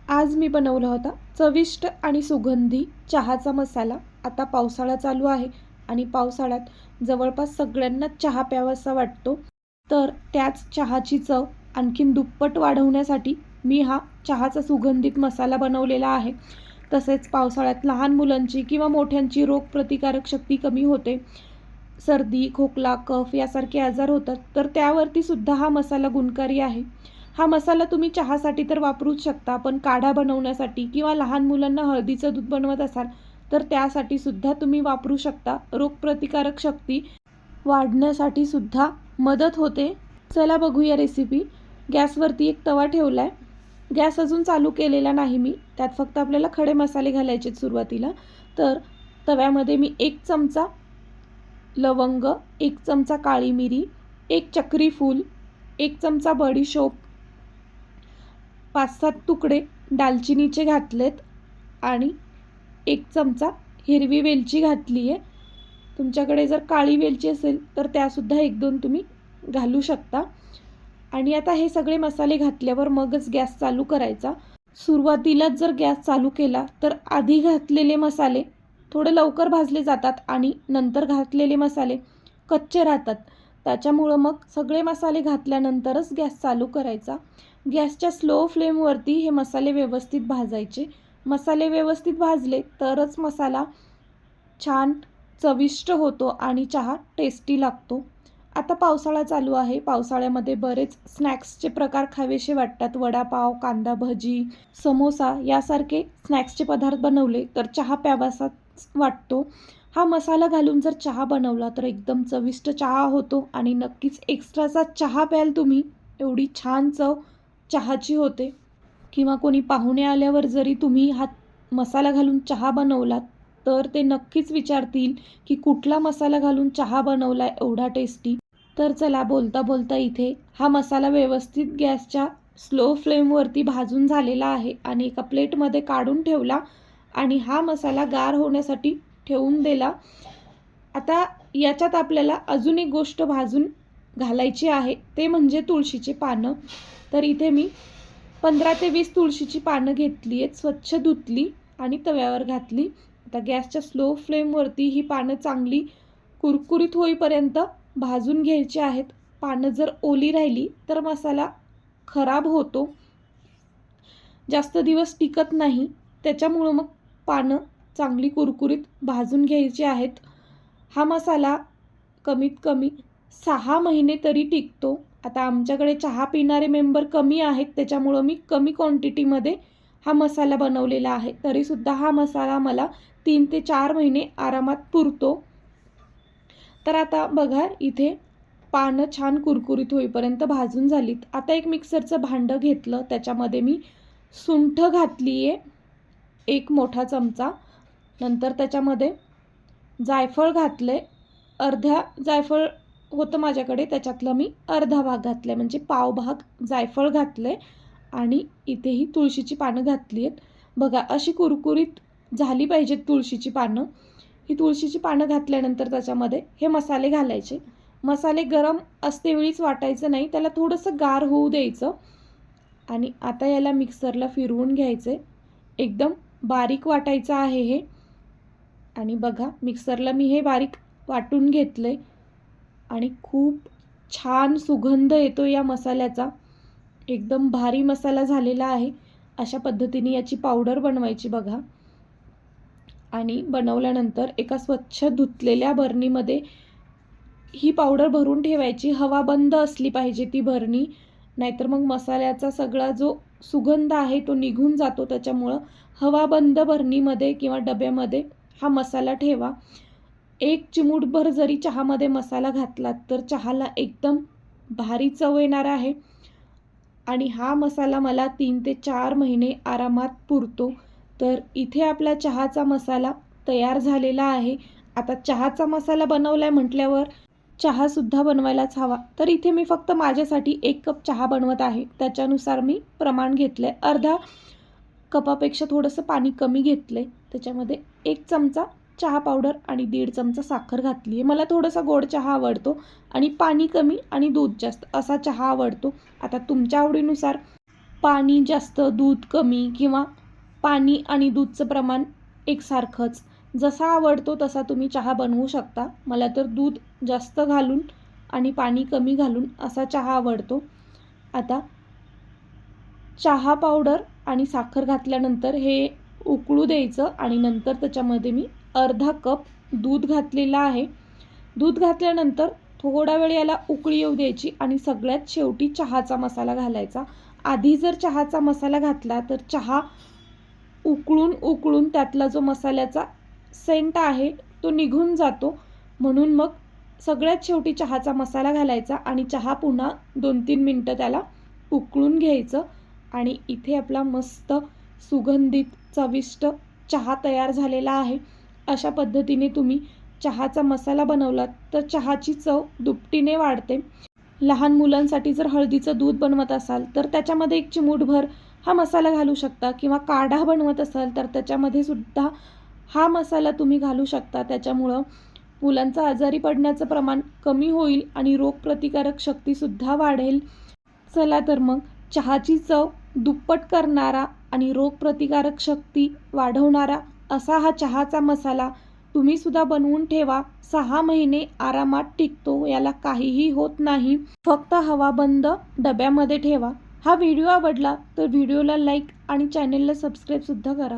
आज मी बनवला होता चविष्ट आणि सुगंधी चहाचा मसाला. आता पावसाळा चालू आहे आणि पावसाळ्यात जवळपास सगळ्यांना चहा प्यावासा वाटतो. तर त्याच चहाची चव आणखीन दुप्पट वाढवण्यासाठी मी हा चहाचा सुगंधित मसाला बनवलेला आहे. तसेच पावसाळ्यात लहान मुलांची किंवा मोठ्यांची रोगप्रतिकारक शक्ती कमी होते. सर्दी, खोकला, कफ यासारखे आजार होतात, तर त्यावरती सुद्धा हा मसाला गुणकारी आहे. हा मसाला तुम्ही चहासाठी तर वापरूच शकता, पण काढा बनवण्यासाठी किंवा लहान मुलांना हळदीचं दूध बनवत असाल तर त्यासाठी सुद्धा तुम्ही वापरू शकता. रोगप्रतिकारक शक्ती वाढण्यासाठी सुद्धा मदत होते. चला बघूया रेसिपी. गॅसवरती एक तवा ठेवला आहे. गॅस अजून चालू केलेला नाही मी. त्यात फक्त आपल्याला खडे मसाले घालायचे सुरुवातीला. तर तव्यामध्ये मी 1 चमचा लवंग, 1 चमचा काळी मिरी, 1 चक्री फूल, 1 चमचा बडीशोप, 5-7 तुकडे दालचिनीचे घातलेत आणि 1 चमचा हिरवी वेलची घातली आहे. तुमच्याकडे जर काळी वेलची असेल तर त्यासुद्धा 1-2 तुम्ही घालू शकता. आणि आता हे सगळे मसाले घातल्यावर मगच गॅस चालू करायचा. सुरुवातीलाच जर गॅस चालू केला तर आधी घातलेले मसाले थोडे लवकर भाजले जातात आणि नंतर घातलेले मसाले कच्चे राहतात. त्याच्यामुळं मग सगळे मसाले घातल्यानंतरच गॅस चालू करायचा. गॅसच्या स्लो फ्लेमवरती हे मसाले व्यवस्थित भाजायचे. मसाले व्यवस्थित भाजले तरच मसाला छान चविष्ट होतो आणि चहा टेस्टी लागतो. आता पावसाळा चालू आहे. पावसाळ्यामध्ये बरेच स्नॅक्सचे प्रकार खावेसे वाटतात. वडापाव, कांदा भजी, समोसा यासारखे स्नॅक्सचे पदार्थ बनवले तर चहा प्यावासाच वाटतो. हा मसाला घालून जर चहा बनवला तर एकदम चविष्ट चहा होतो आणि नक्कीच एक्स्ट्राचा चहा प्याल तुम्ही, एवढी छान चव चहाची होते. किंवा कोणी पाहुणे आल्यावर जरी तुम्ही हा मसाला घालून चहा बनवलात तर ते नक्कीच विचारतील की कुठला मसाला घालून चहा बनवला आहे एवढा टेस्टी. तर चला बोलता बोलता इथे हा मसाला व्यवस्थित गॅसच्या स्लो फ्लेमवरती भाजून झालेला आहे आणि एका प्लेटमध्ये काढून ठेवला आणि हा मसाला गार होण्यासाठी ठेवून दिला. आता याच्यात आपल्याला अजून एक गोष्ट भाजून घालायची आहे, ते म्हणजे तुळशीची पानं. तर इथे मी 15 ते 20 तुळशीची पानं घेतली आहेत, स्वच्छ धुतली आणि तव्यावर घातली. आता गॅसच्या स्लो फ्लेमवरती ही पानं चांगली कुरकुरीत होईपर्यंत भाजून घ्यायची आहेत. पानं जर ओली राहिली तर मसाला खराब होतो, जास्त दिवस टिकत नाही. त्याच्यामुळं मग पानं चांगली कुरकुरीत भाजून घ्यायची आहेत. हा मसाला कमीत कमी 6 महिने तरी टिकतो. आता आमच्याकडे चहा पिणारे मेंबर कमी आहेत, त्याच्यामुळं मी कमी क्वांटिटीमध्ये हा मसाला बनवलेला आहे. तरीसुद्धा हा मसाला मला 3 ते 4 महिने आरामात पुरतो. तर आता बघा इथे पानं छान कुरकुरीत होईपर्यंत भाजून झालीत. आता एक मिक्सरचं भांडं घेतलं, त्याच्यामध्ये मी सुंठ घातली आहे 1 मोठा चमचा. नंतर त्याच्यामध्ये जायफळ घातले. अर्ध्या जायफळ होतं माझ्याकडे, त्याच्यातलं मी अर्धा भाग घातला आहे, म्हणजे पाव भाग जायफळ घातले. आणि इथेही तुळशीची पानं घातली आहेत. बघा अशी कुरकुरीत झाली पाहिजेत तुळशीची पानं. ही तुळशीची पानं घातल्यानंतर त्याच्यामध्ये हे मसाले घालायचे. मसाले गरम असते वेळीच वाटायचं नाही, त्याला थोडंसं गार होऊ द्यायचं. आणि आता याला मिक्सरला फिरवून घ्यायचे. एकदम बारीक वाटायचं आहे हे. आणि बघा मिक्सरला मी हे बारीक वाटून घेतले आणि खूप छान सुगंध येतो या मसाल्याचा. एकदम भारी मसाला झालेला आहे. अशा पद्धतीने याची पावडर बनवायची बघा. आणि बनवल्यानंतर एका स्वच्छ धुतलेल्या बरणीमध्ये ही पावडर भरून ठेवायची. हवा बंद असली पाहिजे ती बरणी, नाहीतर मग मसाल्याचा सगळा जो सुगंध आहे तो निघून जातो. त्याच्यामुळं हवा बंद बरणीमध्ये किंवा डब्यामध्ये हा मसाला ठेवा. 1 चिमूटभर जरी चहामध्ये मसाला घातलात तर चहाला एकदम भारी चव येणार आहे. आणि हा मसाला मला 3 ते 4 महिने आरामात पुरतो. तर इथे आपला चहाचा मसाला तयार झालेला आहे. आता चहाचा मसाला बनवलाय म्हटल्यावर चहासुद्धा बनवायलाच हवा. तर इथे मी फक्त माझ्यासाठी 1 कप चहा बनवत आहे. त्याच्यानुसार मी प्रमाण घेतलं आहे. अर्धा कपापेक्षा थोडंसं पाणी कमी घेतलं आहे. त्याच्यामध्ये 1 चमचा चहा पावडर आणि 1.5 चमचा साखर घातली आहे. मला थोडासा गोड चहा आवडतो आणि पाणी कमी आणि दूध जास्त असा चहा आवडतो. आता तुमच्या आवडीनुसार पाणी जास्त दूध कमी किंवा पाणी आणि दूधचं प्रमाण एकसारखंच, जसा आवडतो तसा तुम्ही चहा बनवू शकता. मला तर दूध जास्त घालून आणि पाणी कमी घालून असा चहा आवडतो. आता चहा पावडर आणि साखर घातल्यानंतर हे उकळू द्यायचं आणि नंतर त्याच्यामध्ये मी अर्धा कप दूध घातलेलं आहे. दूध घातल्यानंतर थोडा वेळ याला उकळी येऊ द्यायची आणि सगळ्यात शेवटी चहाचा मसाला घालायचा. आधी जर चहाचा मसाला घातला तर चहा उकळून त्यातला जो मसाल्याचा सेंट आहे तो निघून जातो. म्हणून मग सगळ्यात शेवटी चहाचा मसाला घालायचा आणि चहा पुन्हा 2-3 मिनटं त्याला उकळून घ्यायचं. आणि इथे आपला मस्त सुगंधित चविष्ट चहा तयार झालेला आहे. अशा पद्धतीने तुम्ही चहाचा मसाला बनवलात तर चहाची चव दुपटीने वाढते. लहान मुलांसाठी जर हळदीचं दूध बनवत असाल तर त्याच्यामध्ये 1 चिमूटभर हा मसाला घालू शकता किंवा काढा बनवत असाल तर त्याच्यामध्ये सुद्धा हा मसाला तुम्ही घालू शकता. त्याच्यामुळं मुलांचं आजारी पडण्याचं प्रमाण कमी होईल आणि रोगप्रतिकारक शक्तीसुद्धा वाढेल. चला तर मग चहाची चव दुप्पट करणारा आणि रोगप्रतिकारक शक्ती वाढवणारा असा हा चहाचा मसाला तुम्हीसुद्धा बनवून ठेवा. 6 महिने आरामात टिकतो, याला काहीही होत नाही. फक्त हवाबंद डब्यामध्ये ठेवा. हा व्हिडिओ आवडला तर व्हिडिओला लाईक आणि चॅनेलला सबस्क्राईबसुद्धा करा.